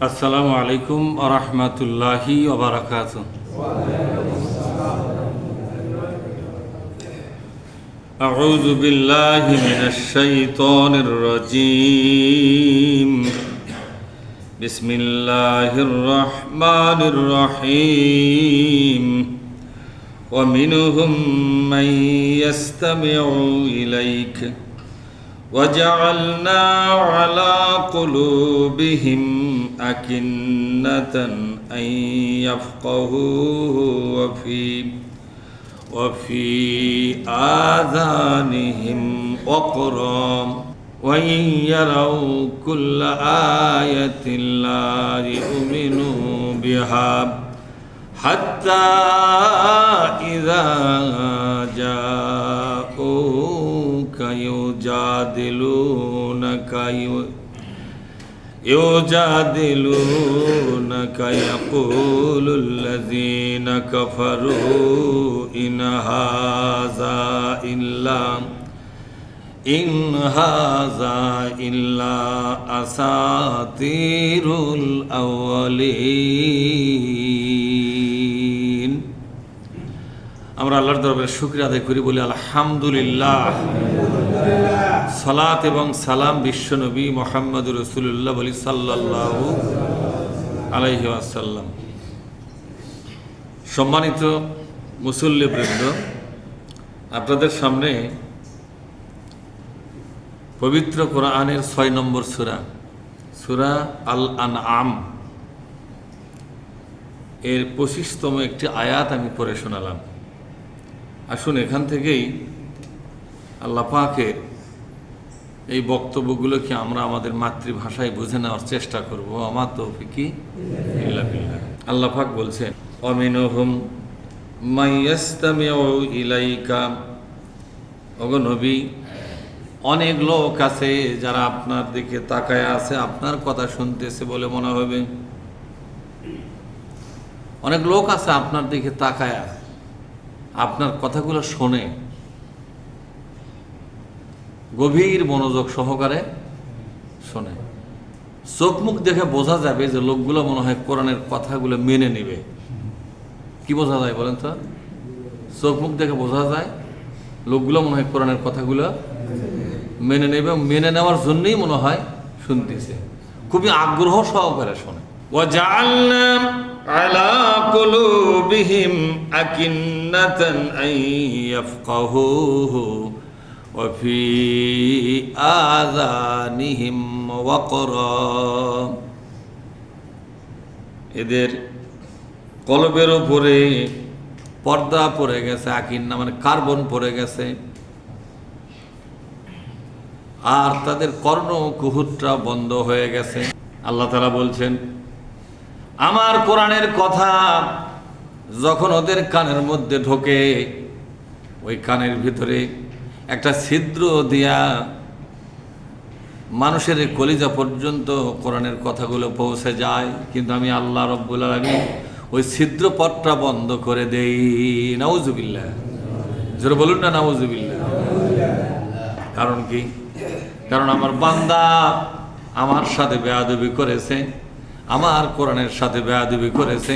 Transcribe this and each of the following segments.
আসসালামু আলাইকুম ওয়া রাহমাতুল্লাহি ওয়া বারাকাতুহু। আউযু বিল্লাহি মিনাশ শাইতানির রাজীম। বিসমিল্লাহির রাহমানির রাহিম। ওয়া মিনহুম মান ইয়াসতামিউ ইলাইকা وجعلنا على قلوبهم أكنة أن يفقهوه وفي آذانهم وقرا وإن يروا كل آية لا يؤمنوا بها حتى إذا جاءوك يجادلونك يقول الذين كفروا إن هذا إلا أساطير الأولين। আমরা আল্লাহর দরবারে শুকরিয়া আদায় করি, বলি আলহামদুলিল্লাহ। সালাত এবং সালাম বিশ্ব নবী মুহাম্মদুর রাসূলুল্লাহ বলি সাল্লাল্লাহু আলাইহি ওয়াসাল্লাম। সম্মানিত মুসল্লিবৃন্দ, আপনাদের সামনে পবিত্র কোরআনের ৬ নম্বর সূরা আল আনআম এর ২৫তম একটি আয়াত আমি পড়ে শোনালাম। আসুন এখান থেকেই আল্লাহ পাকের এই বক্তব্যগুলোকে আমরা আমাদের মাতৃভাষায় বুঝে নেওয়ার চেষ্টা করব। আমার তৌফিকি ইল্লা বিল্লাহ। আল্লাহ পাক বলছেন, ওয়ামিনহুম মাইয়াস্তামিউ ইলাইকা, ওগো নবী, অনেক লোক আছে যারা আপনার দিকে তাকায় আছে, আপনার কথা শুনতেছে বলে মনে হবে। অনেক লোক আছে আপনার দিকে তাকায় আপনার কথাগুলো শোনে, গভীর মনোযোগ সহকারে শোনে। চোখ মুখ দেখে বোঝা যাবে যে লোকগুলো মনে হয় কোরআনের কথাগুলো মেনে নেবে। কি বোঝা যায় বলেন তো? চোখ মুখ দেখে বোঝা যায় লোকগুলো মনে হয় কোরআনের কথাগুলো মেনে নেবে, মেনে নেওয়ার জন্যই মনে হয় শুনতেছে, খুবই আগ্রহ সহকারে শোনে। وجعلنا على قلوبهم أكنة أن يفقهوه وفي آذانهم وقرا, এদের কলবের উপরে পর্দা পড়ে গেছে, আকিন্না মানে কার্বন পড়ে গেছে, আর তাদের কর্ণ কুহুরটা বন্ধ হয়ে গেছে। আল্লাহ তাআলা বলছেন, আমার কোরআনের কথা যখন ওদের কানের মধ্যে ঢোকে, ওই কানের ভিতরে একটা ছিদ্র দিয়া মানুষের কলিজা পর্যন্ত কোরআনের কথাগুলো পৌঁছে যায়, কিন্তু আমি আল্লাহ রব্বুল আলামিন ওই ছিদ্র পথটা বন্ধ করে দেই। নাউজুবিল্লাহ, জোরে বলুন না নাউজুবিল্লাহ। কারণ কি? কারণ আমার বান্দা আমার সাথে বেয়াদবি করেছে, আমার কোরআনের সাথে বেয়াদবি করেছে,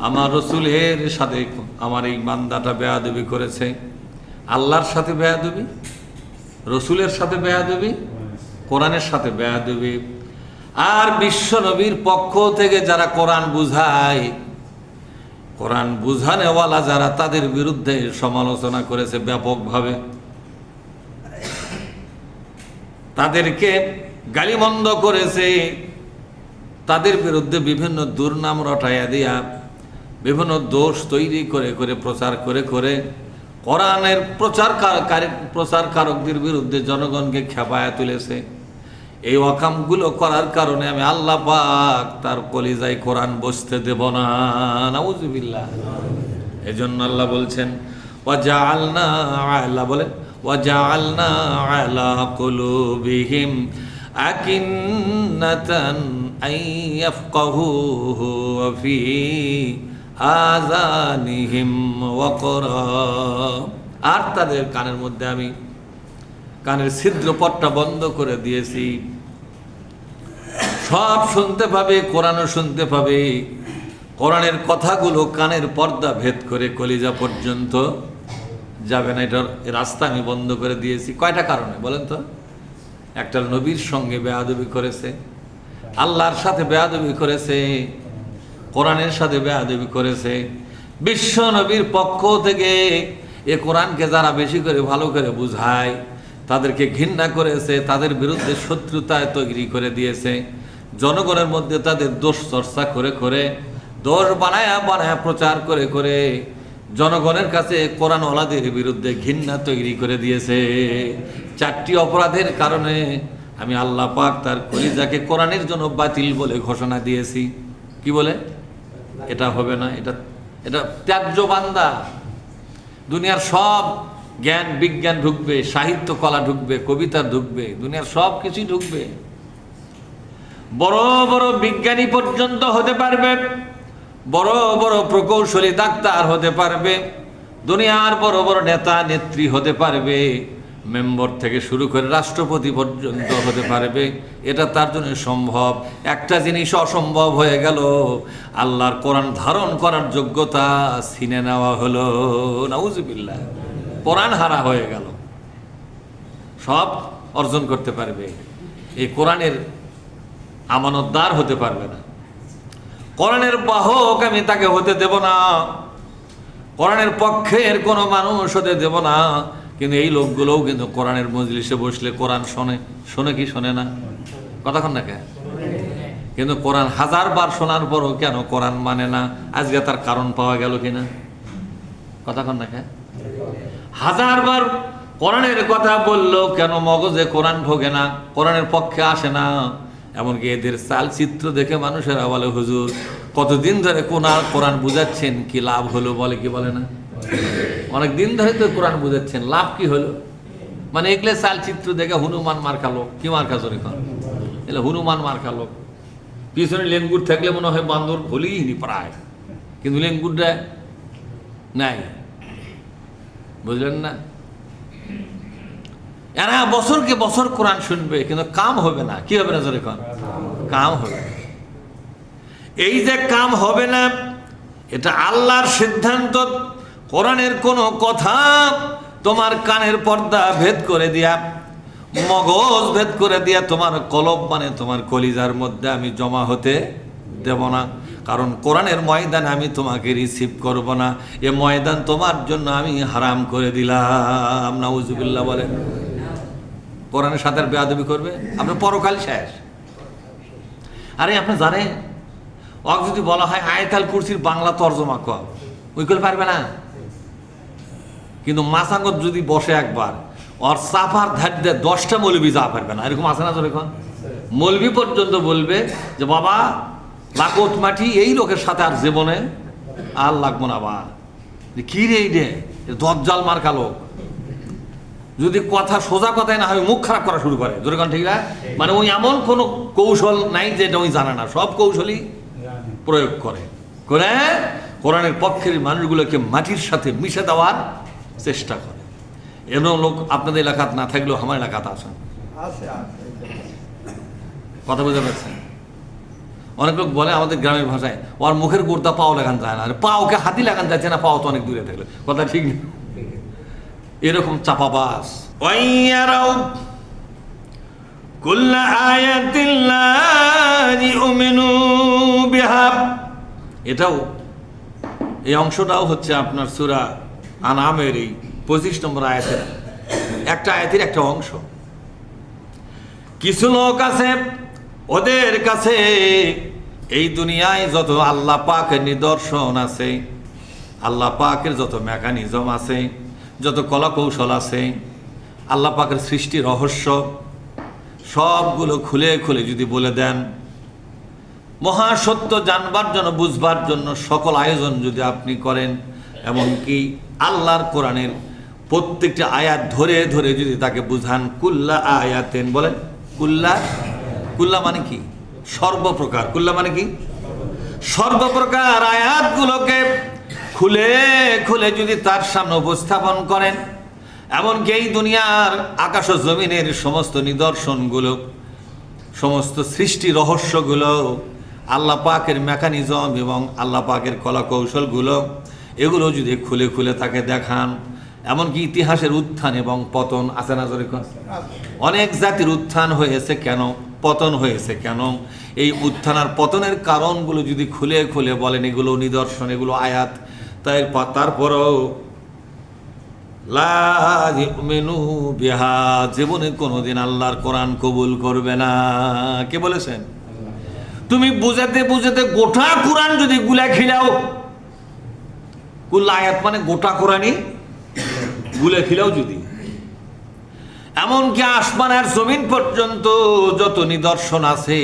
আমার রসুলের সাথে আমার এই বান্দাটা বেয়াদবি করেছে। আল্লাহর সাথে বেয়াদবি, রসুলের সাথে বেয়াদবি, কোরআনের সাথে বেয়াদবি। আর বিশ্ব নবীর পক্ষ থেকে যারা কোরআন বুঝায়, কোরআন বুঝানেওয়ালা যারা, তাদের বিরুদ্ধে সমালোচনা করেছে ব্যাপকভাবে, তাদেরকে গালিমন্দ করেছে, তাদের বিরুদ্ধে বিভিন্ন দুর্নাম রটাইয়া দিয়া বিভিন্ন দোষ তৈরি করে করে প্রচার করে করে কোরআনের প্রচারকারকদের বিরুদ্ধে জনগণকে খেপায়া তুলেছে। এই ওয়াকামগুলো করার কারণে আমি আল্লাহ পাক তার কলিজায় কোরআন বসতে দেব না। নাউজুবিল্লাহ। এজন্য আল্লাহ বলছেন, ওয়াজআলনা, আল্লাহ বলেন, ওয়াজআলনা আলা কুলুবিহিম আকিন্নাতান আন ইয়াফকাহুহু ওয়া ফি আযানিহিম ওয়াকরা, আর তাদের কানের মধ্যে আমি কানের ছিদ্রপটটা বন্ধ করে দিয়েছি সব শুনতে পাবে, কোরআনও শুনতে পাবে। কোরআনের কথাগুলো কানের পর্দা ভেদ করে কলিজা পর্যন্ত যাবে না। এটার রাস্তা আমি বন্ধ করে দিয়েছি কয়টা কারণে বলেন তো? একটা নবীর সঙ্গে বেয়াদবি করেছে, আল্লাহর সাথে বেয়াদবি করেছে, কোরআনের সাথে বেয়াদবি করেছে। বিশ্ব নবীর পক্ষ থেকে এ কোরআনকে যারা বেশি করে ভালো করে বুঝায় তাদেরকে ঘৃণা করেছে, তাদের বিরুদ্ধে শত্রুতায় তৈরি করে দিয়েছে। জনগণের মধ্যে তাদের দোষ চর্চা করে করে, দোষ বানায়া বানায়া প্রচার করে করে জনগণের কাছে কোরআনওয়ালাদের বিরুদ্ধে ঘৃণা তৈরি করে দিয়েছে। 4টি অপরাধের কারণে আমি আল্লাহ পাক তার কলিজাকে কোরআনের জন্য বাতিল বলে ঘোষণা দিয়েছি। কি বলে? এটা হবে না, এটা এটা ত্যায্য বান্দা। দুনিয়ার সব জ্ঞান বিজ্ঞান ঢুকবে, সাহিত্য কলা ঢুকবে, কবিতা ঢুকবে, দুনিয়ার সব কিছুই ঢুকবে। বড় বড় বিজ্ঞানী পর্যন্ত হতে পারবে, বড় বড় প্রকৌশলী ডাক্তার হতে পারবে, দুনিয়ার বড় বড় নেতা নেত্রী হতে পারবে, মেম্বার থেকে শুরু করে রাষ্ট্রপতি পর্যন্ত হতে পারবে। এটা তার জন্য সম্ভব। একটা জিনিস অসম্ভব হয়ে গেল, আল্লাহর কোরআন ধারণ করার যোগ্যতা ছিনে নেওয়া হলো। নাউজুবিল্লাহ, কোরআন হারা হয়ে গেল। সব অর্জন করতে পারবে, এই কোরআনের আমানতদার হতে পারবে না। কোরআনের বাহক আমি তাকে হতে দেব না, কোরআনের পক্ষের কোনো মানুষ হতে দেব না। কিন্তু এই লোকগুলোও কিন্তু কোরআনের মজলিসে বসলে কোরআন শোনে, শোনে কি শোনে না? কতক্ষণ না কেন? কিন্তু কোরআন 1000 বার শোনার পরও কেন কোরআন মানে না? আজকে তার কারণ পাওয়া গেল কিনা? কতক্ষণ না কেন? 1000 বার কোরআনের কথা বললো, কেন মগজে কোরআন ঢোকে না, কোরআনের পক্ষে আসে না? এমনকি এদের চালচিত্র দেখে মানুষেরা বলে, হুজুর কতদিন ধরে কোরআন বুঝাচ্ছেন, কি লাভ হলো? বলে কি বলে না? অনেক দিন ধরে তো কোরআন বুঝাচ্ছেন, লাভ কি হলো? মানে এগুলো চালচিত্র দেখে হনুমান মার্কালো, কি মার্কা চলে কর এলে হনুমান মার্কালো, পিছনে লেঙ্গুর থাকলে মনে হয় বান্দর ভুলিনি প্রায়, কিন্তু লেঙ্গুরটা নাই, বুঝলেন না? এরা বছরকে বছর কোরআন শুনবে কিন্তু কাম হবে না। কি হবে না জোরে কর? কাম হবে না। এই যে কাম হবে না, এটা আল্লাহর সিদ্ধান্ত। কোরআনের কোনো কথা তোমার কানের পর্দা ভেদ করে দিয়া, মগজ ভেদ করে দিয়া তোমার কলব মানে তোমার কলিজার মধ্যে আমি জমা হতে দেব না। কারণ কোরআনের ময়দানে আমি তোমাকে রিসিভ করব না, এ ময়দান তোমার জন্য আমি হারাম করে দিলাম। নাউজুবিল্লাহ বলেন। কোরআনের সাথে বেয়াদবি করবে, আপনার পরকাল শেষ। আরে আপনি জানেন, ওকে যদি বলা হয় আয়াতুল কুরসির বাংলা তর্জমা কর, ওই করে পারবে না। কিন্তু মাসাঙ্গত যদি বসে একবার, ওর সাফার ধার দিয়ে 10টা মৌলবি যা পারবে না, এরকম আছে না? তো এখন মৌলবি পর্যন্ত বলবে যে বাবা লাকত মাটি এই লোকের সাথে আর জীবনে আর লাগবো না। বা কি রে এই রে দজ্জাল মার্কা লোক, যদি কথা সোজা কথায় না হয় মুখ খারাপ করা শুরু করে, জোরে কোন ঠিক না? মানে ওই এমন কোনো কৌশল নাই যেটা ওই জানে না, সব কৌশলই প্রয়োগ করে করে কোরআনের পক্ষের মানুষগুলোকে মাটির সাথে মিশে দেওয়ার চেষ্টা করে। এমন লোক আপনাদের এলাকাত না থাকলেও আমার এলাকাতে আসেন, কথা বুঝতে পারছেন? অনেক লোক বলে আমাদের গ্রামের ভাষায়, ওর মুখের গোড়টা পাও লাগান যায় না। পাওকে হাতি লাগান যাচ্ছে না, পাও তো অনেক দূরে থাকলে, কথা ঠিক নেই। এরকম চাপাবাস। এটাও, এই অংশটাও হচ্ছে আপনার সূরা আনামের এই 25 নম্বর আয়াতের একটা আয়াতের একটা অংশ। কিছু লোক আছে, ওদের কাছে এই দুনিয়ায় যত আল্লাহ পাকের নিদর্শন আছে, আল্লাহ পাকের যত মেকানিজম আছে, যত কলা কৌশল আছে, আল্লাহ পাকের সৃষ্টি রহস্য সবগুলো খুলে খুলে যদি বলে দেন, মহাসত্য জানবার জন্য বুঝবার জন্য সকল আয়োজন যদি আপনি করেন, এমনকি আল্লাহর কোরআনের প্রত্যেকটি আয়াত ধরে ধরে যদি তাকে বুঝান, কুল্লা আয়াতেন বলেন, কুল্লা, কুল্লা মানে কি? সর্বপ্রকার। কুল্লা মানে কি? সর্বপ্রকার আয়াতগুলোকে খুলে খুলে যদি তার সামনে উপস্থাপন করেন, এমনকি এই দুনিয়ার আকাশ ও জমিনের সমস্ত নিদর্শনগুলো সমস্ত সৃষ্টি রহস্যগুলো, আল্লাহ পাকের মেকানিজম এবং আল্লাহ পাকের কলা কৌশলগুলো, এগুলো যদি খুলে খুলে তাকে দেখান, এমনকি ইতিহাসের উত্থান এবং পতন আছে না জোরে কোন? অনেক জাতির উত্থান হয়েছে কেন, পতন হয়েছে কেন, এই উত্থান আর পতনের কারণগুলো যদি খুলে খুলে বলেন, এগুলো নিদর্শন, এগুলো আয়াত, তাই তারপরেও লা ইউমিনু বিহা, জীবনে কোনোদিন আল্লাহর কোরআন কবুল করবে না। কে বলেছেন? তুমি বুঝাতে বুঝাতে গোটা কোরআন যদি গুলা খিলাও, কুল আয়াত মানে গোটা কোরআনই গুলে খিলাও যদি, এমনকি আসমান আর জমিন পর্যন্ত যত নিদর্শন আছে,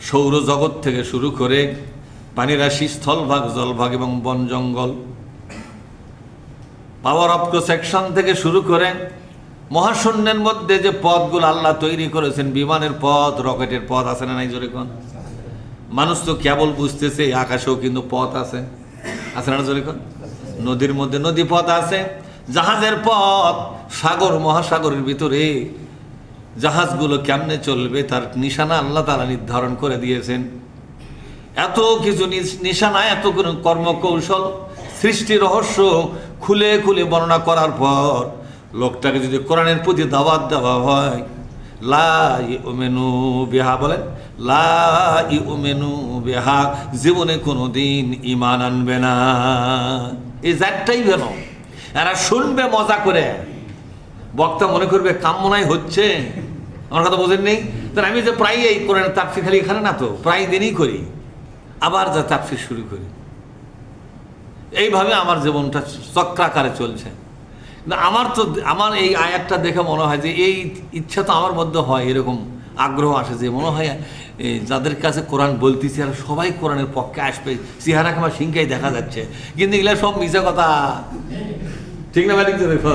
সৌরজগৎ থেকে শুরু করে পানিরাশি, স্থলভাগ, জলভাগ এবং বন জঙ্গল, পাওয়ার অফ সেকশন থেকে শুরু করে মহাশূন্যের মধ্যে যে পথগুলো আল্লাহ তৈরি করেছেন, বিমানের পথ, রকেটের পথ আছে না নাই জোরে কোন? মানুষ তো কেবল বুঝতেছে আকাশেও কিন্তু পথ আছে, আছে না জোরে কোন? নদীর মধ্যে নদী পথ আছে, জাহাজের পথ, সাগর মহাসাগরের ভিতরে জাহাজগুলো কেমনে চলবে তার নিশানা আল্লাহ তাআলা নির্ধারণ করে দিয়েছেন। এত কিছু নিশানা, এত কর্মকৌশল, সৃষ্টি রহস্য খুলে খুলে বর্ণনা করার পর লোকটাকে যদি কোরআনের প্রতি দাওয়াত দেওয়া হয়, লা ইউমিনু বিহা, বলেন লা ইউমিনু বিহা, জীবনে কোনোদিন ঈমান আনবে না। এই জাতটাই কেন? এরা শুনবে মজা করে, বক্তা মনে করবে কামনাই হচ্ছে, আমার কথা বোঝেন নেই? তাহলে আমি যে প্রায় এই কোরআন তাফসীর খালি এখানে না তো, প্রায় দিনই করি, আবার যা তাফসীর শুরু করি, এইভাবে আমার জীবনটা চক্রাকারে চলছে। আমার এই আয়াতটা দেখে মনে হয় যে এই ইচ্ছা তো আমার মধ্যে হয়, এরকম আগ্রহ আসে যে মনে হয় যাদের কাছে কোরআন বলতেছি আর সবাই কোরআনের পক্ষে আসবে, চেহারা আমার সিংকাই দেখা যাচ্ছে, কিন্তু এগুলা সব মিশা কথা, ঠিক না? ঠিক তো দেখো,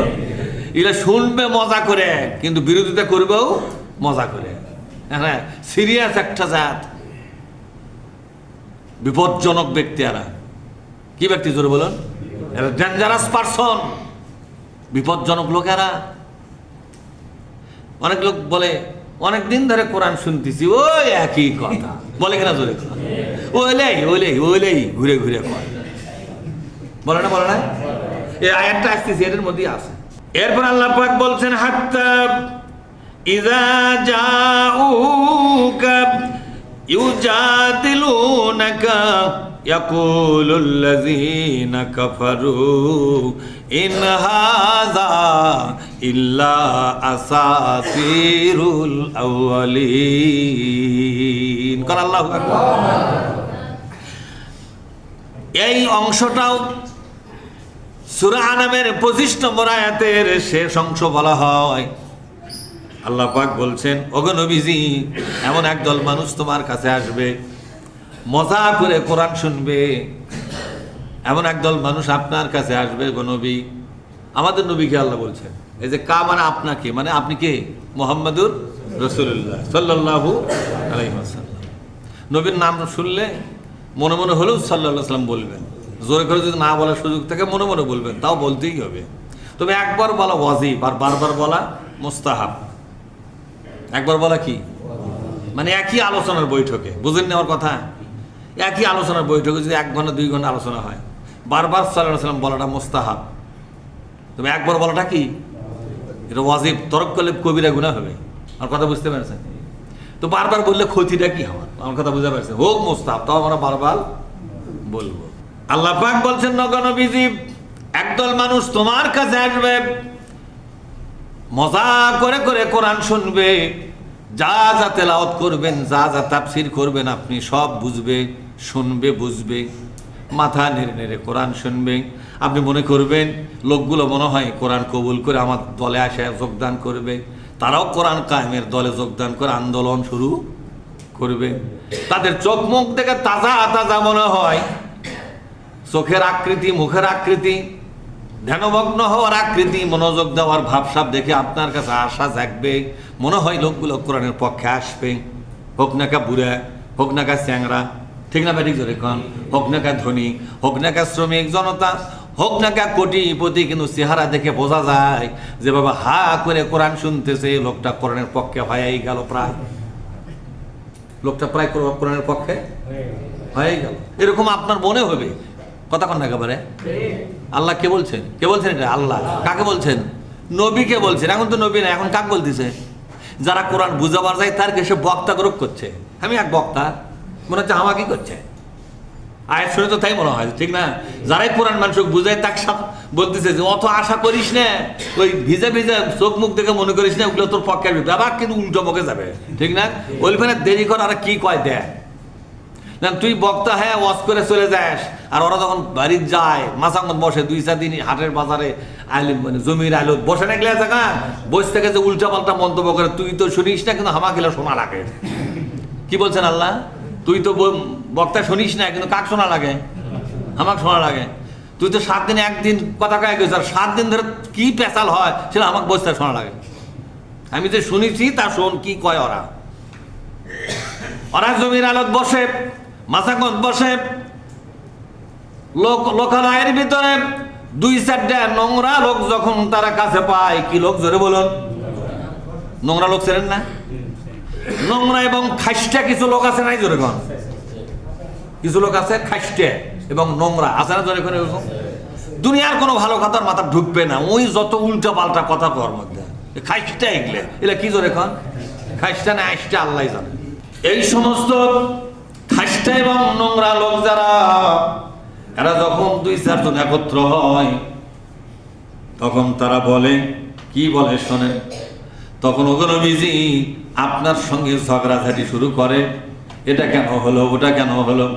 এগুলা শুনবে মজা করে কিন্তু বিরোধিতা করবেও মজা করে। হ্যাঁ, সিরিয়াস একটা জাত, বিপজ্জনক ব্যক্তি এরা। কি ব্যক্তি জোরে বলুন? এরা ডেঞ্জারাস পারসন, বিপজ্জনক লোকেরা। অনেক লোক বলে অনেকদিন ধরে কোরআন শুনতেছি, ওই একই কথা বলে কিনা জোরে? ওইলেই ওইলেই ওইলেই ঘুরে ঘুরে কয়, বলে না? বলে না? এই আয়াতটা আসতেছি, এর মধ্যেই আছে। এরপর আল্লাহ পাক বলছেন, হাত্তা ইযা জাউকা ইউজাদিলুনাকা ইয়াকুলুল লাযীনা কাফারু ইন হাযা ইল্লা আসাতিরুল আউয়ালিন। কার আল্লাহু আকবার। এই অংশটাও সূরা আনামের 25 নম্বর আয়াতের শেষ অংশ বলা হয়। আল্লাহ পাক বলছেন, ওগো নবীজি, এমন একদল মানুষ তোমার কাছে আসবে, মজা করে কোরআন শুনবে, এমন একদল মানুষ আপনার কাছে আসবে গো নবী। আমাদের নবীকে আল্লাহ বলছেন, এই যে কা মানে আপনাকে, মানে আপনি কে? মুহাম্মাদুর রাসূলুল্লাহ সাল্লাল্লাহু আলাইহি ওয়াসাল্লাম। নবীর নাম শুনলে মনে মনে হলেও সাল্লাল্লাহু আলাইহি ওয়াসাল্লাম বলবেন, জোরে করে যদি না বলার সুযোগ থাকে মনে মনে বলবেন, তাও বলতেই হবে। তবে একবার বলা ওয়াজিব আর বারবার বলা মুস্তাহাব। একবার বলা কি মানে একই আলোচনার বৈঠকে, বুঝেন নেওয়ার কথা, একই আলোচনার বৈঠকে যদি 1 ঘন্টা 2 ঘন্টা আলোচনা হয়, বারবার সাল্লাল্লাহু আলাইহি ওয়াসাল্লাম বলাটা মুস্তাহাব। তবে একবার বলাটা কি? এটা ওয়াজিব, তরক করলে কবিরা গুনাহ হবে। আমার কথা বুঝতে পারছেন? তো বারবার বললে ক্ষতিটা কি আমার কথা বুঝতে পারছেন? হোক মুস্তাহাব, তাও আমরা বারবার বলবো। আল্লাহ পাক বলছেন, নবীজি, একদল মানুষ তোমার কাছে আসবে, মজা করে করে কোরআন শুনবে, যা যা তেলাওয়াত করবেন, যা যা তাফসীর করবেন আপনি সব বুঝবে, শুনবে, বুঝবে, মাথা নেড়ে নেড়ে কোরআন শুনবে। আপনি মনে করবেন লোকগুলো মনে হয় কোরআন কবুল করে আমার দলে আসে যোগদান করবে, তারাও কোরআন কায়েমের দলে যোগদান করে আন্দোলন শুরু করবে। তাদের চোখ মুখ দেখে তাজা তাজা মনে হয়, চোখের আকৃতি, মুখের আকৃতি, ধ্যানমগ্ন হওয়ার আকৃতি, মনোযোগ দেওয়ার ভাবসাব দেখে আপনার কাছে আশা জাগবে, মনে হয় লোকগুলো কোরআনের পক্ষে আসবে। হোক না কা বুড়া, হোক না কা চ্যাংরা, ঠিক না ব্যাটিক জোরে কন, হোক না কা ধনী, হোক না কা শ্রমিক জনতা, হোক না কা কোটিপতি, কিন্তু চেহারা দেখে বোঝা যায় যে বাবা হা করে কোরআন শুনতেছে, লোকটা কোরআনের পক্ষে হয়েই গেল, লোকটা প্রায় কোরআনের পক্ষে হয়ে গেল। এরকম আপনার মনে হবে, কথা কন না একেবারে। আল্লাহ কে বলছেন? কে বলছেন এটা? আল্লাহ। কাকে বলছেন? নবীকে বলছেন। এখন তো নবী না, এখন কাক বলতেছে? যারা কোরআন বুঝাবার যায় তার সে বক্তা গ্রুপ করছে। আমি এক বক্তা, মনে হচ্ছে আমাকে করছে। আয়াত শুনে তো তাই মনে হয়, ঠিক না? যারাই কোরআন মানুষকে বুঝায় তাকে বলতেছে যে অত আশা করিস না, ওই ভিজে ভিজে চোখ মুখ দেখে মনে করিস না ওগুলো তোর পক্ষে আসবে, আবার কিন্তু উল্টো মুখে যাবে, ঠিক না? ওইখানে দেরি কর, আর কি কয় দেয় না, তুই বক্তা হ্যাঁ ওয়াজ করে চলে যাস, আর ওরা যখন বাড়ির যায় মাসাঙ্গত বসে 2-4 দিন হাটের বাজারে আইলে মানে জমির আলো বসে না গেলে জায়গা বসে থেকে যে উল্টা পাল্টা মন্তব্য করে, তুই তো শুনিস না কিন্তু হামা গেলে শোনা লাগে। কি বলছেন আল্লাহ? তুই তো বক্তা শুনিস না কিন্তু কাক শোনা লাগে? আমাকে শোনা লাগে। তুই তো 7 দিনে একদিন কথা কয়ে গেছিস, আর 7 দিন ধরে কি পেঁচাল হয় সেটা আমাকে বসতে শোনা লাগে। আমি যে শুনেছি তা শোন কি কয় ওরা। ওরা জমির আলোত বসে, মাসাঙ্গত বসে, লোকালয়ের ভিতরে 2-4টা নোংরা লোক যখন তারা কাছে পায়, কি লোক জোরে বলুন? নোংরা লোক ছিলেন না? নোংরা এবং খাইস্টা কিছু লোক আছে নাই জোরে কোন? কিছু লোক আছে খাইস্টা এবং নোংরা আছে না জোরে কোন? এরকম দুনিয়ার কোনো ভালো কথার মাথা ঢুকবে না, ওই যত উল্টা পাল্টা কথা কর মধ্যে খাইস্টা এগুলো। এগুলা কি জোরে কোন? খাইস্টা না আইস্টা আল্লাহ জানে। এই সমস্ত খাইস্টা এবং নোংরা লোক যারা, এরা যখন 2-4 জন একত্র হয় তখন তারা বলে, কি বলে শোনেন, তখন ওগো নবীজি আপনার সঙ্গে ঝগড়াঝাটি শুরু করে, এটা কেন হলো, ওটা কেন হলো।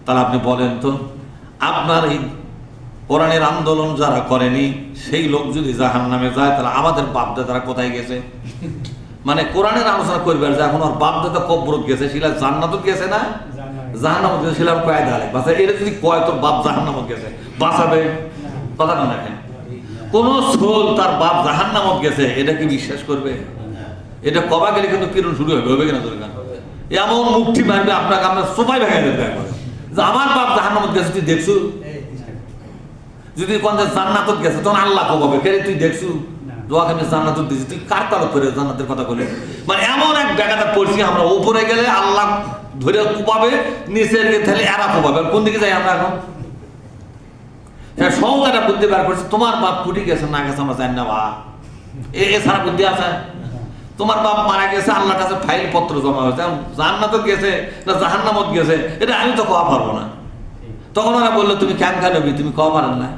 তাহলে আপনি বলেন তো, আপনার এই কোরআনের আন্দোলন যারা করেনি সেই লোক যদি জাহান্নামে যায়, তাহলে আমাদের বাপদাদারা কোথায় গেছে? মানে কোরআনের আলোচনা করবে, যে এখন ওর বাপদাদা কবরত গেছে, সেটা জান্নাতত গেছে না জাহান্নামত গেছে, সেটা কয় দাঁড়ে বাঁচা। এটা যদি কয় তোর বাপ জাহান্নামত গেছে, বাঁচাবে? কথা না দেখেন, কোন সোল তার বাপ জাহান্নামত গেছে এটা কি বিশ্বাস করবে? এটা কবা গেলে কিন্তু কিরণ শুরু হবে, হবে কিনা? তোর গান এমন মুক্তি মারবে আপনাকে, আপনার সোফাই ভেঙে দেবে যে আমার বাপ জাহান্নামত গেছে, তুই দেখছু? যদি কোন জান্নাতত গেছে তখন আল্লাহ কবে কে তুই দেখছু? দোয়াকে আমি জান্নাত দিয়েছি, তুই কার তালক করে জান্নাতের কথা বলে? মানে এমন এক জায়গাটা পড়ছি আমরা, উপরে গেলে আল্লাহ ধরে কুপাবে, নিচে গেলে এরা কুপাবে। কোন দিকে যাই আমরা এখন? সহজটা বুদ্ধি বার করছে, তোমার বাপ ফুটি গেছে না গেছে আমরা জানি না, বা এছাড়া বুদ্ধি আছে? তোমার বাপ মারা গেছে, আল্লাহর কাছে ফাইল পত্র জমা হয়েছে, জান্নাতত গেছে না জাহান্নামত গেছে এটা আমি তো কওয়া পারবো না। তখন ওরা বললো তুমি কেন নবী, তুমি কওয়া পারেন না?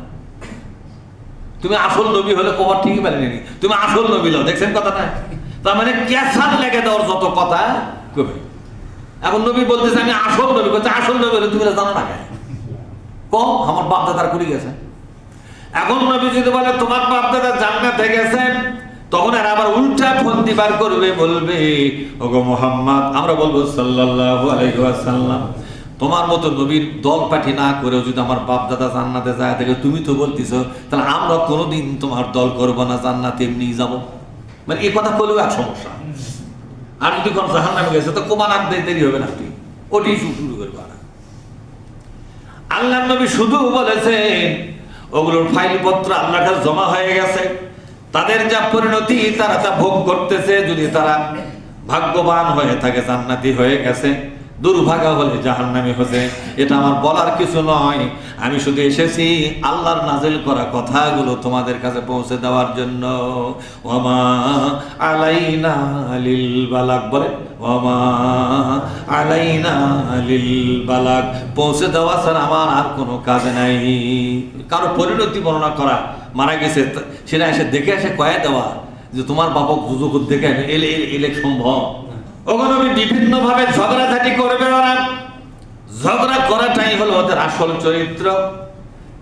তুমি আসল নবী হলে কবার ঠিকই পারেনি, তুমি আসল নবী লো। দেখছেন কথাটা? তার মানে ক্যাসার লেগে দেওয়ার যত কথা কবে। এখন নবী বলতেছে আমি আসল নবী, বলছে আসল নবী হলে তুমি জানো না কেন? কম আমার বাপ দাদার করে গেছে। এখন নবী যদি বলে তোমার বাপ দাদা জান্নাতে গেছে, তখন এরা আবার উল্টা ফন্দি বার করবে, বলবে ওগো মুহাম্মদ, আমরা বলবো সাল্লাল্লাহু আলাইহি ওয়াসাল্লাম, তোমার মতো নবীর দল পাঠি না করেও যদি আমার বাপ দাদা জান্নাতে যায় থাকে, তুমি তো বলতেছ, তাহলে আমরা কোনোদিন তোমার দল করবো না, জান্নাতে এমনি যাব। মানে এই কথা বলেও এক সমস্যা। আর যদি কোন জাহান্নামে গেছে তো কোমান আর দেরি হবে না, তুই ওটি শুরু করবো না। আল্লাহ নবী শুধু বলেছেন ওগুলোর ফাইলপত্র আল্লাহর কাছে জমা হয়ে গেছে, তাদের যা পরিণতি তারা তা ভোগ করতেছে। যদি তারা ভাগ্যবান হয়ে থাকে জান্নাতি হয়ে গেছে, দুর্ভাগা হলে জাহান্নামী হয়েছে। এটা আমার বলার কিছু নয়, আমি শুধু এসেছি আল্লাহর নাজিল করা কথাগুলো তোমাদের কাছে পৌঁছে দেওয়ার জন্য। ওয়ামা আলাইনা লিল বালাগ, বলে ওয়ামা আলাইনা লিল বালাগ, পৌঁছে দেওয়া ছাড়া আমার আর কোনো কাজ নাই। কারো পরিণতি বর্ণনা করা, মারা গেছে সেটা এসে দেখে এসে কয়ে দেওয়া যে তোমার বাপক দুজক দেখে এলে সম্ভব? ওখানে বিভিন্ন ভাবে ঝগড়াঝাটি করবে ওরা। ঝগড়া করাটাই হলো ওদের আসল চরিত্র।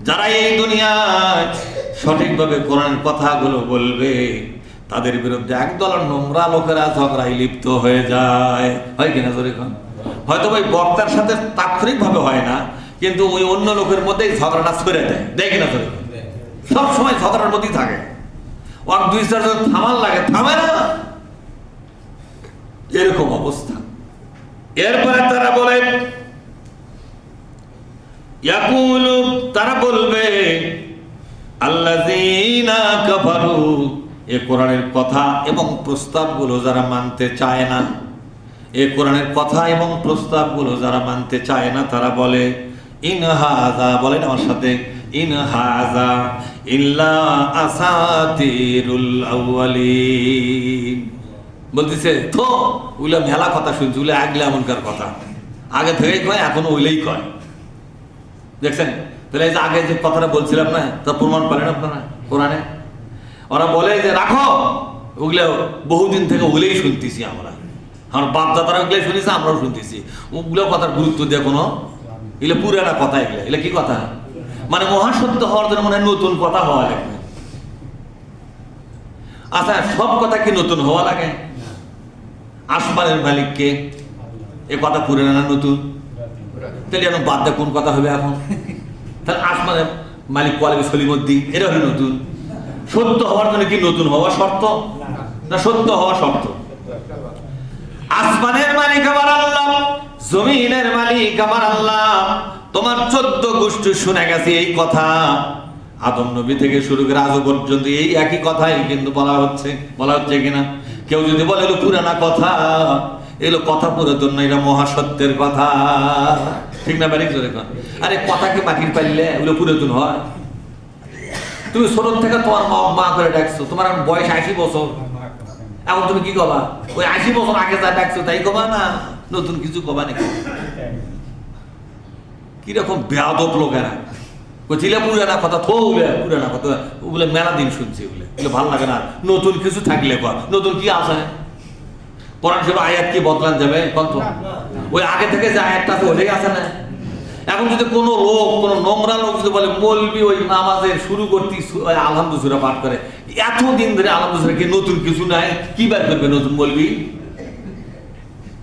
যারা এই দুনিয়ায় সঠিকভাবে কোরআনের কথাগুলো বলবে, তাদের বিরুদ্ধে একদল নোংরা লোকেরা ঝগড়ায় লিপ্ত হয়ে যায়। হয় কিনা জোরে কোন? হয়তো ওই বক্তার সাথে তাৎক্ষণিক ভাবে হয় না, কিন্তু ওই অন্য লোকের মধ্যেই ঝগড়াটা ছড়ে দেয়। দেয় কিনা জোরে? সব সময় ঝগড়ার মধ্যেই থাকে। ওর 2-4 জন থামার লাগে, থামে না, এরকম অবস্থা। এরপরে তারা বলে, তারা বলবে এ কোরআনের কথা এবং প্রস্তাবগুলো যারা মানতে চায় না, এ কোরআনের কথা এবং প্রস্তাবগুলো যারা মানতে চায় না, তারা বলে ইন হাযা, বলেন আমার সাথে, ইন হাযা ইল্লা আসাতিরুল আউয়ালিন। বলতেছে তো ওগুলো মেলা কথা শুনছি, ওগুলো আগলে এমনকার কথা, আগে থেকেই কয়, এখনো ওইলেই কয়। দেখছেন? তাহলে এই যে আগে যে কথাটা বলছিলাম না, তা প্রমাণ পারেন আপনারা কোরআনে। ওরা বলে যে রাখো, ওগুলো বহুদিন থেকে ওগুলোই শুনতেছি আমরা, আমার বাপ দাদারা ওগুলোই শুনেছি, আমরাও শুনতেছি। ওগুলো কথার গুরুত্ব দিয়ে কোনো, এগুলো পুরানা কথা, এগুলো এগুলো কি কথা, মানে মহাসত্য হওয়ার জন্য মনে হয় নতুন কথা হওয়া লাগবে। আচ্ছা, সব কথা কি নতুন হওয়া লাগে? আসমানের মালিককে, এ কথা পুরানা না নতুন? তাহলে এখন বাদ দে, কোন কথা হবে এখন? তাহলে আসমানের মালিক কোয়ালিবি সলিমুদ্দিন, এটা হলো নতুন। সত্য হওয়ার জন্য কি নতুন হওয়া শর্ত, না সত্য হওয়া শর্ত? আসমানের মালিক আমার আল্লাহ, জমিনের মালিক আমার আল্লাহ। তোমার 14 গোষ্ঠী শুনে গেছে এই কথা, আদম নবী থেকে শুরু করে আজও পর্যন্ত এই একই কথাই কিন্তু বলা হচ্ছে কিনা? কেউ যদি বলে এলো পুরানা কথা, এলো কথা পুরাতন না, এটা মহাসত্যের কথা, ঠিক না? বাড়ি জোরে কর। আরে কথাকে মাটির পাইলে ওগুলো পুরাতন হয়? তুমি ছোট থেকে তোমার মা করে ডাকছো, তোমার বয়স 80 বছর, এখন তুমি কি কবা? ওই 80 বছর আগে যা ডাকছো তাই কবা, না নতুন কিছু কবা নাকি? কিরকম বেয়াদব লোকেরা কইছিলা পুরানা কথা, পুরানা কথা, ওগুলো মেলা দিন শুনছি, ওগুলো ভালো লাগে না। নতুন কিছু থাকলে কর, নতুন কি আছে? কোরআন শরীফ আয়াত কি বদলান যাবে? কত ওই আগে থেকে যে আয়াতটা আছে ওটাই আছে না? এখন যদি কোনো লোক, কোনো নোংরা লোক যদি বলে মৌলবি ওই নামাজে শুরু করতে আলহামদুলিল্লাহ সূরা পাঠ করে, এতদিন ধরে আলহামদুলিল্লাহ কি নতুন কিছু নাই, কি বার করবে নতুন মৌলবি?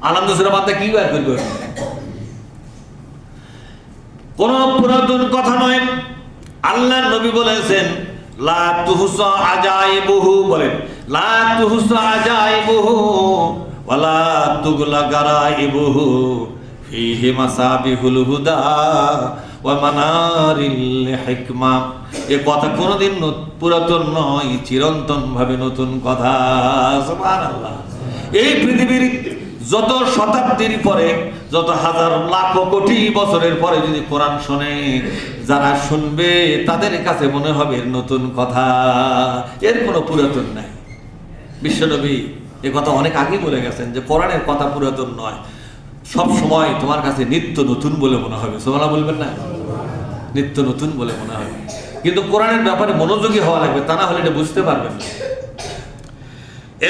আলহামদুলিল্লাহ সূরা পাঠ কি বার করবে? কোন পুরাতন কথা নয়। আল্লাহর নবী বলেছেন লা তুহসা আজাইবুহু, বলেন লা তুহসা আজাইবুহু ওয়ালা তুগলা গারাইবুহু ফিহি মাসাবিহুল হুদা ওয়া মানারিল হিকমা। এই কথা কোনোদিন পুরাতন নয়, চিরন্তন ভাবে নতুন কথা। সুবহানাল্লাহ। এই পৃথিবীর যত শতাব্দীর পরে, যত হাজার লাখ কোটি বছরের পরে যদি কোরআন শোনে, যারা শুনবে তাদের কাছে মনে হবে নতুন কথা, এর কোনো পুরাতন নাই। বিশ্বনবী এ কথা অনেক আগে বলে গেছেন যে কোরআনের কথা পুরাতন নয়, সব সময় তোমার কাছে নিত্য নতুন বলে মনে হবে। সুবহানাল্লাহ বলবেন না? নিত্য নতুন বলে মনে হবে। কিন্তু কোরআনের ব্যাপারে মনোযোগী হওয়া লাগবে, তা না হলে এটা বুঝতে পারবেন না।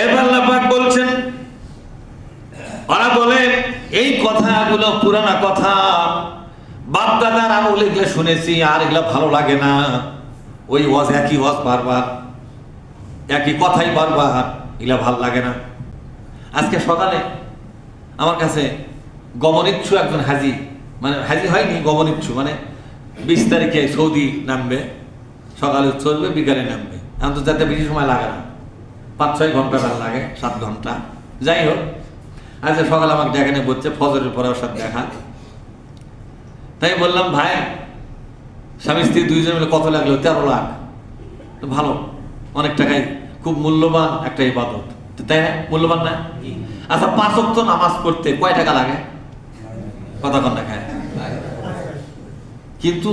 এবার আল্লাহ পাক বলছেন, ওরা বলে এই কথাগুলো পুরানা কথা, বাপ দাদার আমল এগুলো শুনেছি, আর এগুলো ভালো লাগে না। ওই ওয়াজ, একই ওয়াজ বারবার, একই কথাই বারবার, এগুলো ভালো লাগে না। আজকে সকালে আমার কাছে গমনিচ্ছু একজন হাজি, মানে হাজি হয়নি, গমনিচ্ছু, মানে 20 তারিখে সৌদি নামবে, সকালে চলবে, বিকালে নামবে। এখন তো যাতে বেশি সময় লাগে না, 5-6 ঘন্টা লাগে, 7 ঘন্টা, যাই হোক। আচ্ছা, সকালে আমাকে দেখানে বলছে, ফজরের পরে ওর সাথে দেখা। তাই বললাম, ভাই স্বামী স্ত্রী দুইজন মিলে কত লাগলো? 13 লাখ। তো ভালো, অনেক টাকাই, খুব মূল্যবান একটা ইবাদত, তাই না? মূল্যবান না? আচ্ছা, 5 ওয়াক্ত নামাজ পড়তে কয় টাকা লাগে? কতক্ষণ দেখায়? কিন্তু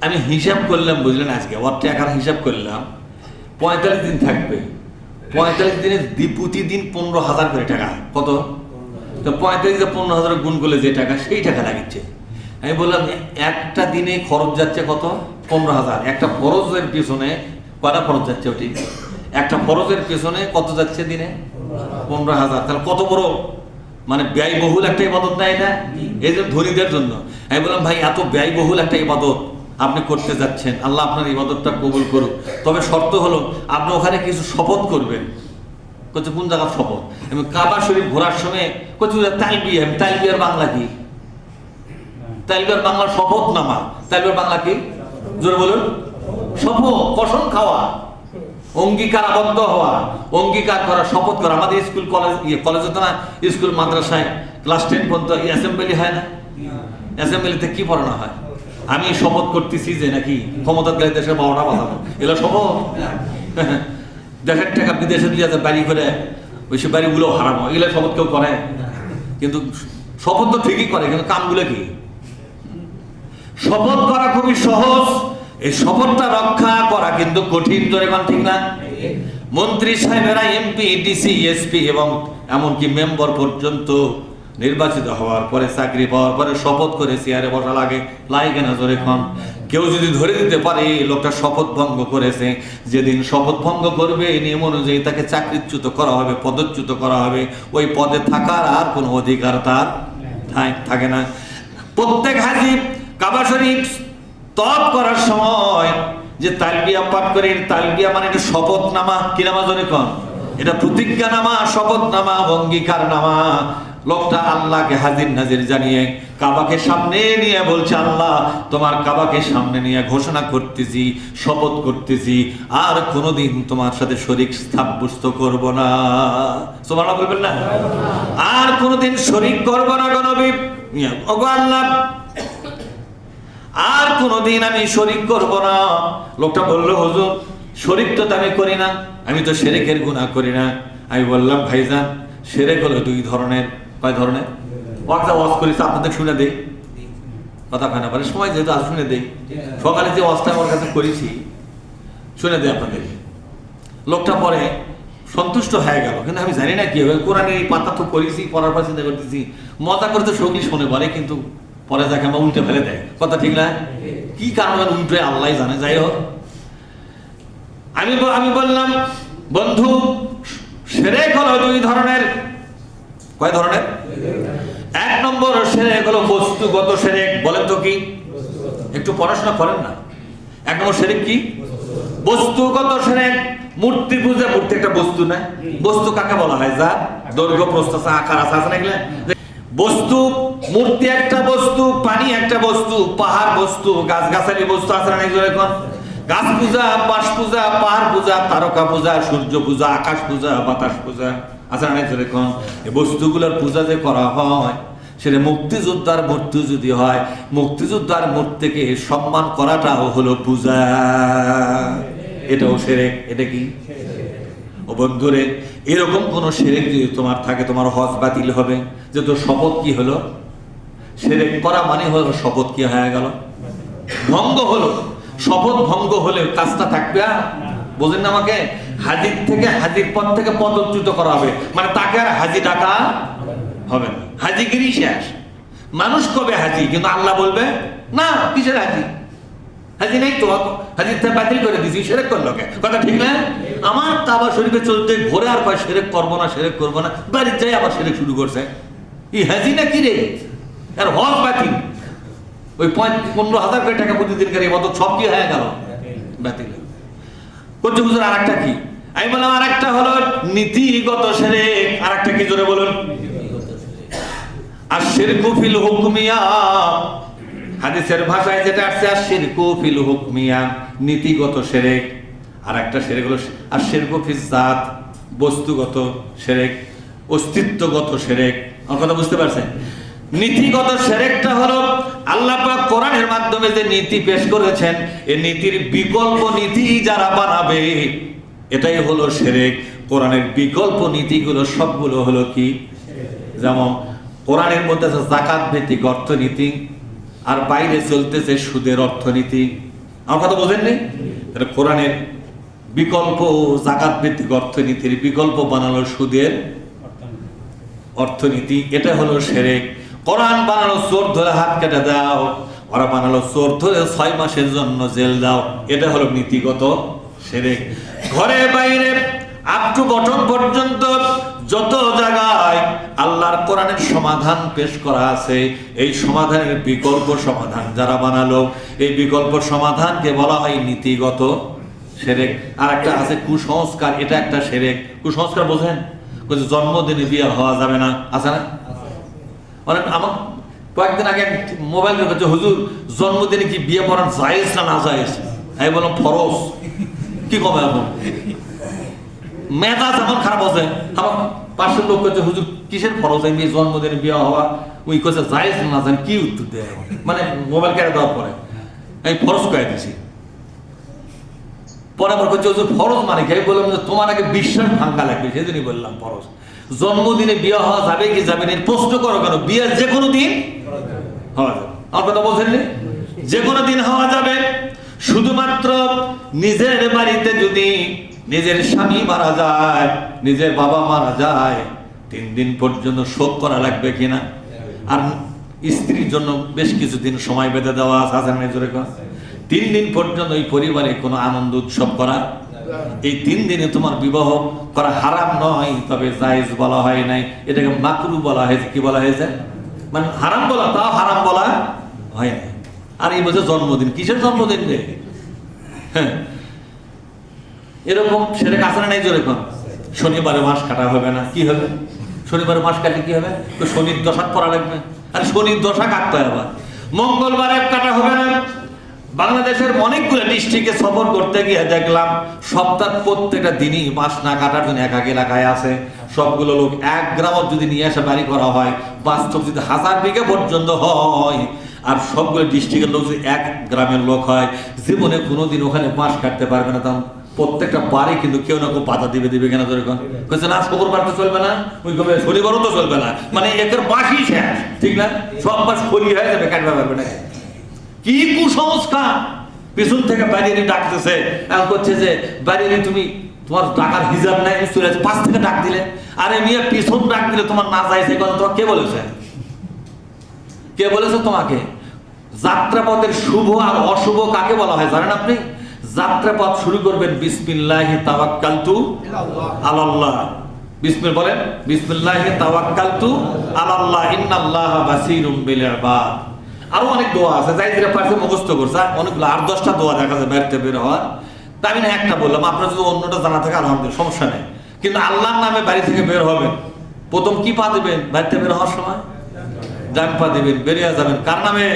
আমি হিসাব করলাম, বুঝলেন, আজকে ওর টাকার হিসাব করলাম, 45 দিন থাকবে, 45 দিনে প্রতিদিন 15,000 করে টাকা। কত? তো 45 15,000 গুণ করলে যে টাকা, সেই টাকা লাগিচ্ছে। আমি বললাম একটা দিনে খরচ যাচ্ছে কত? 15,000। একটা ফরজের পিছনে কটা খরচ যাচ্ছে? ওটি একটা ফরজের পিছনে কত যাচ্ছে দিনে? 15,000। তাহলে কত বড় মানে ব্যয়বহুল একটা ইবাদত না এটা? এই যে ধনীদের জন্য। আমি বললাম, ভাই এত ব্যয়বহুল একটা ইবাদত আপনি করতে যাচ্ছেন, আল্লাহ আপনার ইবাদতটা কবুল করুক, তবে শর্ত হলো আপনি ওখানে কিছু শপথ করবেন। কোথায়, কোন জায়গার শপথ? আমি কাবা শরীফ ঘোরার সময় কোথায় তালবিয়া, তালবিয়ার বাংলা কি? তালবিয়ার বাংলা শপথ নামা। তালবিয়ার বাংলা কি? জোরে বলুন। শপথ, কসম খাওয়া, অঙ্গীকার আবদ্ধ হওয়া, অঙ্গীকার করা, শপথ করা। আমাদের স্কুল কলেজ হতো না, স্কুল মাদ্রাসায় ক্লাস 10 পর্যন্ত অ্যাসেম্বলি হয় না? অ্যাসেম্বলিতে কি পড়ানো হয়? আমি শপথ করতেছি যে নাকি ক্ষমতা গেলে দেশের 12টা বাজাবো, এগুলো শপথ? দেশের টাকা বিদেশে দিয়ে বাড়ি করে ওই সব বাড়িগুলো হারাম হয়, এগুলো শপথ কেউ করে? কিন্তু শপথ তো ঠিকই করে, কিন্তু কামগুলো কি? শপথ করা খুবই সহজ, এই শপথটা রক্ষা করা কিন্তু কঠিন। জোরে কোন ঠিক না? মন্ত্রী সাহেবেরা, এমপি, ডিসি, এসপি এবং এমনকি মেম্বার পর্যন্ত নির্বাচিত হওয়ার পরে, চাকরি পাওয়ার পরে শপথ করে চেয়ারে বসা লাগে না? জোরে কোন। কেউ যদি ধরে দিতে পারে লোকটা শপথ ভঙ্গ করেছে, যেদিন শপথ ভঙ্গ করবে নিয়ম অনুযায়ী তাকে চাকরিচ্যুত করা হবে, পদচ্যুত করা হবে, ওই পদে থাকার আর কোনো অধিকার তার থাকে না। প্রত্যেক হাজি কাবা শরীফ তওয়াফ করার সময় যে তালবিয়া পাঠ করে, তালবিয়া মানে এটা শপথনামা। কি নামা? জোরে কোন। এটা প্রতিজ্ঞানামা, শপথনামা, অঙ্গীকারনামা। লোকটা আল্লাহকে হাজির নাজির জানিয়ে কাবাকে সামনে নিয়ে বলছে, আল্লাহ তোমার কাবাকে সামনে নিয়ে ঘোষণা করতেছি, শপথ করতেছি, আর কোনোদিন তোমার সাথে শরীক সাব্যস্ত করব না। সুবহানাল্লাহ বলবেন না? আর কোনোদিন শরীক করব না গো নবী, ওগো আল্লাহ, আর কোনোদিন আমি শরীক করব না। লোকটা বলল, হুজুর শরীক তো আমি করি না, আমি তো শিরকের গুনাহ করি না। আমি বললাম, ভাইজান শিরক হলো দুই ধরনের। কয় ধরনের? ওয়াজ করেছি আপনাদের শুনে দেই, কথা হয় না, সময় যেহেতু আজ শুনে দেই। সকালে যে ওয়াজটা আমার কাছে করেছি শুনে দেই আপনাদের। লোকটা পরে সন্তুষ্ট হয়ে গেল, কিন্তু আমি জানি না কি হবে। কোরআনের এই পাতা তো করেছি, পড়ার পর চিন্তা করতেছি মজা করতে সগলি শুনে বলে, কিন্তু পরে যাকে আমার উল্টে ফেলে দেয়। কথা ঠিক না? কি কারণে উল্টে আল্লাহ জানে। যাই হোক, আমি বললাম, বন্ধু শিরক হলো দুই ধরনের। কয় ধরনের? এক নম্বর শিরক হলো বস্তুগত শিরক। বলেন তো কি? একটু পড়াশোনা করেন না। এক নম্বর শিরক কি? বস্তুগত শিরক। মূর্তি পূজা। মূর্তি একটা বস্তু না? বস্তু কাকে বলা হয়? যা দৈর্ঘ্য, প্রস্থ, আকার আছে না? এগুলা বস্তু। মূর্তি একটা বস্তু, পানি একটা বস্তু, পাহাড় বস্তু, গাছগাছালি বস্তু আছে না? এখন গাছ পূজা, বাঁশ পূজা, পাহাড় পূজা, তারকা পূজা, সূর্য পূজা, আকাশ পূজা, বাতাস পূজা আছে না? এখন এই বস্তুগুলোর পূজা যে করা হয়, সেটা মুক্তিযোদ্ধার মূর্তি যদি হয়, মুক্তিযোদ্ধার মূর্তিকে সম্মান করাটাও হলো পূজা। এটাও শিরক। এটা কি? ও বন্ধুরে, এরকম কোন শিরক যদি তোমার থাকে, তোমার হজ বাতিল হবে। যে তোর শপথ কি হলো? শিরক করা মানে হলো শপথ কি হয়ে গেল? ভঙ্গ হলো। শপথ ভঙ্গ হলে কাজটা থাকবে? বোঝেন না আমাকে? হাজির পদ থেকে পদচ্যুত করা হবে, মানে তাকে আর হাজি ডাকা হবে না। হাজিগিরি শেষ। মানুষ কবে হাজি, কিন্তু আল্লাহ বলবে না কিসের হাজি? হাজি নাই তো, হাজির বাতিল করে দিছি। শিরক করলো কে? কথা ঠিক না? আমার কাবা শরীফে চলতে ঘোরে আর কয় শিরক করবো না, শিরক করবো না, বাড়ির যাই আবার শিরক শুরু করছে। এই হাজি না কি রে? আর হজ বাতিল। ওই 15,000 করে টাকা প্রতিদিন করে মতো সব কি হয়ে গেল? বাতিল করছে। হুজুর আর একটা কি? আমি বললাম আর একটা হলো নীতিগত শিরক। আর একটা কি? জোরে বলুন। আর শিরকু ফিল হুকমিয়া, হাদিসের ভাষায় যেটা আসছে, আর শিরকু ফিল হুকমিয়া, নীতিগত শিরক। আর একটা শিরক হলো আর শিরকু ফিজ জাত, বস্তুগত শিরক, অস্তিত্বগত শিরক। আমার কথা বুঝতে পারছেন? নীতিগত শিরকটা হলো আল্লাহ পাক কোরআনের মাধ্যমে যে নীতি পেশ করেছেন, এই নীতির বিকল্প নীতি যারা বানাবে, এটাই হলো শিরক। কোরআনের বিকল্প নীতিগুলো সবগুলো হলো কি? যেমন কোরআনের মধ্যে আছে যাকাত ভিত্তিক অর্থনীতি, আর বাইরে চলতেছে সুদের অর্থনীতি। আমার কথা বোঝেননি? কোরআনের বিকল্প যাকাত ভিত্তিক অর্থনীতির বিকল্প বানালো সুদের অর্থনীতি। এটা হলো শিরক। কোরআন বানালো চোর ধরে হাত কেটে দাও, ওরা বানালো চোর ধরে 6 মাসের জন্য জেল দাও। এটা হলো নীতিগত শিরক। ঘরে বাইরে আপ টু বটম পর্যন্ত যত জায়গায় আল্লাহর কোরআনের সমাধান পেশ করা আছে, এই সমাধানের বিকল্প সমাধান যারা বানালো, এই বিকল্প সমাধানকে বলা হয় নীতিগত শিরক। আর একটা আছে কুসংস্কার। এটা একটা শিরক। কুসংস্কার বোঝেন? জন্মদিনে বিয়ে হওয়া যাবে না, আছে না? অনেক আমার কয়েকদিন আগে মোবাইল দেখেছে, হুজুর জন্মদিনে কি বিয়ে করা জায়েজ না না জায়েজ? আমি বললাম ফরজ। কি কবে এখন মেজাজ এমন খারাপ আছে। আমার পাশের লোক করছে, হুজুর কিসের ফরজ? আমি জন্মদিনে বিয়ে হওয়া, ওই করছে জায়েজ না জান। কি উত্তর দেয়? মানে মোবাইল কেটে দেওয়ার পরে আমি ফরজ করে দিছি। পরে আমার কাছে ফরজ মানে কি? আমি বললাম যে তোমার আগে বিশ্বাস ভাঙ্গা লাগবে, সেদিনই বললাম ফরজ। জন্মদিনে বিয়ে হওয়া যাবে কি যাবে না প্রশ্ন করো কেন? বিয়ে যে কোনো দিন হওয়া যাবে। আমার কথা বলছেন, যে কোনো দিন হওয়া যাবে। শুধুমাত্র নিজের বাড়িতে যদি নিজের স্বামী মারা যায়, নিজের বাবা মারা যায়, 3 দিন পর্যন্ত শোক করা লাগবে কিনা? আর স্ত্রীর জন্য বেশ কিছুদিন সময় বেঁধে দেওয়া আছে না? 3 দিন পর্যন্ত ওই পরিবারে কোনো আনন্দ উৎসব করা। এই 3 দিনে তোমার বিবাহ করা হারাম নয়, তবে জায়েজ বলা হয় নাই, এটাকে মাকরু বলা হয়েছে। কি বলা হয়েছে? মানে হারাম বলা, তাও হারাম বলা হয় নাই। আর এই বছর জন্মদিন, কিসের জন্মদিন রে? হ্যাঁ, এরকম সেটা কাছে নাই। যেরকম শনিবারে মাস কাটা হবে না, কি হবে? শনিবারে মাস কাটে কি হবে? তো শনির দশা পড়া লাগবে। আর শনির দশা কাটতে হবে। আবার মঙ্গলবারে কাটা হবে না। বাংলাদেশের অনেকগুলো ডিস্ট্রিক্টে সফর করতে গিয়ে দেখলাম সপ্তাহ প্রত্যেকটা দিনই মাস না কাটার জন্য এক এলাকায় আছে। সবগুলো লোক 1 গ্রামও যদি নিয়ে এসে বাড়ি করা হয়, বাস্তব যদি 1000 বিঘা পর্যন্ত হয়, আর সবগুলো ডিস্ট্রিক্টের লোক যদি 1 গ্রামের লোক হয়, জীবনে কোনোদিন ওখানে মাস কাটতে পারবে না। তখন প্রত্যেকটা বাড়ি কিন্তু কেউ না কেউ বাধা দিবে কেন? বলছে না, শুক্রবার তো চলবে না, ওই শনিবারও তো চলবে না, মানে একের বাসই শেষ, ঠিক না? সব মাস খড়ি হয়ে যাবে, কাটতে পারবে না। কি কুসংস্কার! পিছন থেকে বাইরে ডাকতেছে, এমন করছে যে বাইরে তুমি তোমার টাকার হিসাব নাই, চলে যাচ্ছে, 5 থেকে ডাক দিলে। আরে মিয়া, পিছন ডাক দিলে তোমার না যাইছে, কথা তোমার কে বলেছে? কে বলেছে তোমাকে? যাত্রাপথের শুভ আর অশুভ কাকে বলা হয় জানেন আপনি? যাত্রাপথ শুরু করবেন বিসমিল্লাহি তাওয়াক্কালতু আলাল্লাহ। বিসমিল্লাহ বলেন, বিসমিল্লাহি তাওয়াক্কালতু আলাল্লাহ ইন্নাল্লাহা বাসীরুম বিল ইবাদ। আরো অনেক দোয়া আছে, যাই যেটা পারছে মুখস্থ করছে। অনেকগুলো 8-10টা দোয়া দেখা যায় বাড়িতে বের হওয়ার। তা আমি না একটা বললাম, আপনার যদি অন্যটা জানা থাকে আলহামদুলিল্লাহ, সমস্যা নেই। কিন্তু আল্লাহর নামে বাড়ি থেকে বের হবেন, প্রথম কি পা দিবেন? বাড়িতে বের হওয়ার সময় ডান পা দিবেন, বেরিয়ে যাবেন কার নামে?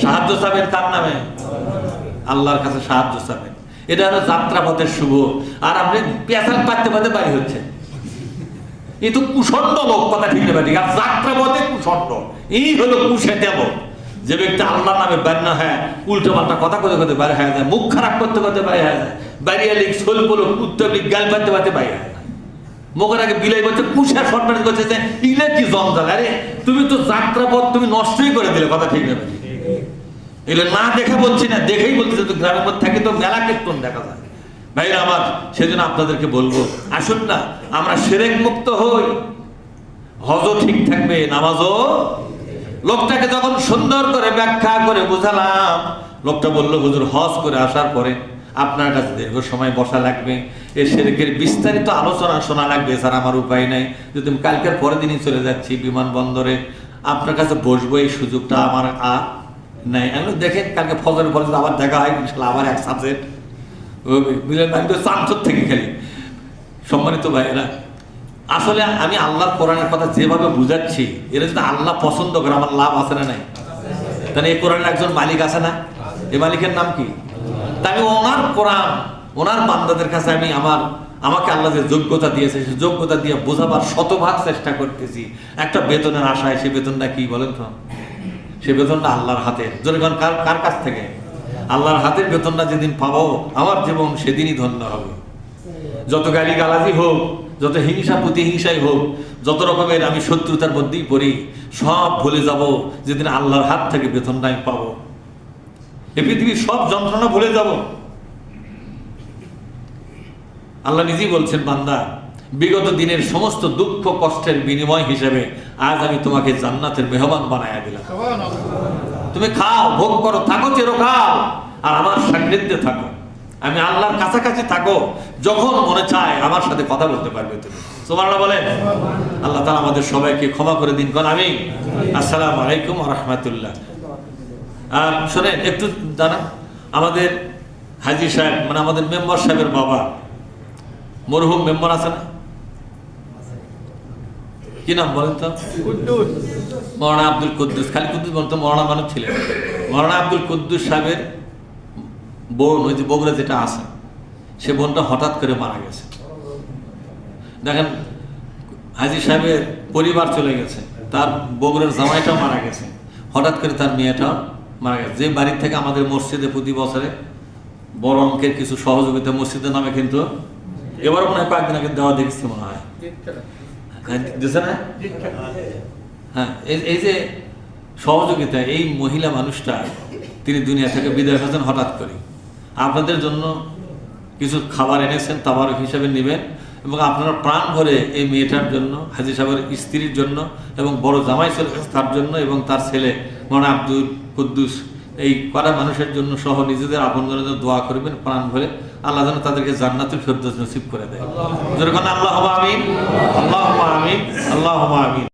সাহায্য চাবেন কার নামে? আল্লাহর কাছে সাহায্য চাবেন। এটা হলো যাত্রাপথের শুভ। আর আপনি পেঁচাল পাততে পারতে বাড়ি হচ্ছে, এই তো কুষণ্ড লোক, কথা ঠিক না? আর যাত্রাপথে কুষণ্ড, এই হলো কুশে দেব। যে ব্যক্তি আল্লাহর নামে বের না হয়, উল্টো পাল্টা কথা করতে করতে বাইরে হয়ে যায়, মুখ খারাপ করতে করতে বাইরে হয়ে যায়, বাইরে লিখ সোল বলো কুত্তে লিখ গাল পাতে পাতে বাইরে হয় না। মুখের আগে বিলাই বলছে, কুশা সরকার করছে যে ইলে কি জমজাল। আরে তুমি তো যাত্রাপথ তুমি নষ্টই করে দিলে, কথা ঠিক না? এগুলো না দেখে বলছি না, দেখেই বলতেছে। তো গ্রামের মধ্যে থাকে তো মেলা কীর্তন দেখা যায় ভাইরা আমার। সেজন্য আপনাদেরকে বলবো, আসুন না আমরা শিরক মুক্ত হই, হজও ঠিক থাকবে, নামাজও। লোকটাকে যখন সুন্দর করে ব্যাখ্যা করে বুঝালাম, লোকটা বললো হুজুর হজ করে আসার পরে আপনার কাছে দীর্ঘ সময় বসা লাগবে, এই শিরকের বিস্তারিত আলোচনা শোনা লাগবে, স্যার আমার উপায় নাই, যদি আমি কালকের পরের দিনই চলে যাচ্ছি বিমানবন্দরে, আপনার কাছে বসবো, এই সুযোগটা আমার নাই। আমি দেখেন কালকে ফজরের পরে আবার দেখা হয়, ইনশাল্লাহ আবার এক সাবজেক্ট বুঝলেন। আমি তো চাঁচর থেকে খেলি। সম্মানিত ভাইয়েরা, আসলে আমি আল্লাহর কোরআনের কথা যেভাবে বুঝাচ্ছি, এরা যদি আল্লাহ পছন্দ করে আমার লাভ আছে না নাই? তাহলে এই কোরআনের একজন মালিক আছে না? এই মালিকের নাম কি? তা আমি ওনার কোরআন, ওনার বান্দাদের কাছে আমি আমাকে আল্লাহ যে যোগ্যতা দিয়েছে, সেই যোগ্যতা দিয়ে বোঝাবার শতভাগ চেষ্টা করতেছি। একটা বেতনের আশায়, সে বেতনটা কি বলেন তো? সে বেতনটা আল্লাহর হাতে। যখন কার কাছ থেকে? আল্লাহর হাতের বেতনটা যেদিন পাবো, আমার জীবন সেদিনই ধন্য হবে। যত গালি গালাজি হোক, যত হিংসা প্রতিহিংসাই হোক, যত রকমের আমি শত্রুতার মধ্যেই পড়ি, সব ভুলে যাব যেদিন আল্লাহর হাত থেকে বেতনটা আমি পাবো। এই পৃথিবীর সব যন্ত্রণা ভুলে যাব। আল্লাহ নিজেই বলছেন, বান্দা বিগত দিনের সমস্ত দুঃখ কষ্টের বিনিময় হিসেবে আজ আমি তোমাকে জান্নাতের মেহমান বানায়া দিলাম। তুমি খাও, ভোগ করো, থাকো চিরকাল, আর আমার সান্নিধ্যে থাকো, আমি আল্লাহর কাছাকাছি থাকো, যখন মনে চায় আমার সাথে কথা বলতে পারবে তুমি। সুবহানাল্লাহ বলেন। আল্লাহ তাআলা আমাদের সবাইকে ক্ষমা করে দিন, কোন আমিন। আসসালামু আলাইকুম ওয়া রাহমাতুল্লাহ। আর শোনেন একটু জানান, আমাদের হাজী সাহেব, মানে আমাদের মেম্বার সাহেবের বাবা, মরহুম মেম্বার আছে না, কি নাম বলেন তো? মৌলানা আব্দুল কুদ্দুস। খালি কুদ্দুস বলতো, মৌলানা মানুষ ছিলেন। মৌলানা আব্দুল কুদ্দুস সাহেবের বোন, ওই যে বগুড়া যেটা আছে, সে বোনটা হঠাৎ করে মারা গেছে। দেখেন, হাজী সাহেবের পরিবার চলে গেছে, তার বগুড়ার জামাইটাও মারা গেছে, হঠাৎ করে তার মেয়েটাও মারা গেছে। যে বাড়ির থেকে আমাদের মসজিদে প্রতি বছরে বড় অঙ্কের কিছু সহযোগিতা মসজিদের নামে কিন্তু এবার মনে হয় কয়েকদিন আগে দেওয়া দেখছি মনে হয়, দিচ্ছে না? হ্যাঁ, এই যে সহযোগিতা, এই মহিলা মানুষটা তিনি দুনিয়া থেকে বিদায় হয়েছেন হঠাৎ করে। আপনাদের জন্য কিছু খাবার এনেছেন, তাবারক হিসাবে নেবেন, এবং আপনারা প্রাণ ভরে এই মেয়েটার জন্য, হাজী সাহেবের স্ত্রীর জন্য, এবং বড় জামাই ছিল তার জন্য, এবং তার ছেলে মৌলানা আব্দুল কুদ্দুস, এই কড়া মানুষের জন্য সহ নিজেদের আপনজনের জন্য দোয়া করবেন প্রাণ ভরে। আল্লাহ যেন তাদেরকে জান্নাতুল ফেরদৌস নসিব করে দেয়। যেরকম আল্লাহুম্মা আমিন, আল্লাহুম্মা আমিন, আল্লাহুম্মা আমিন।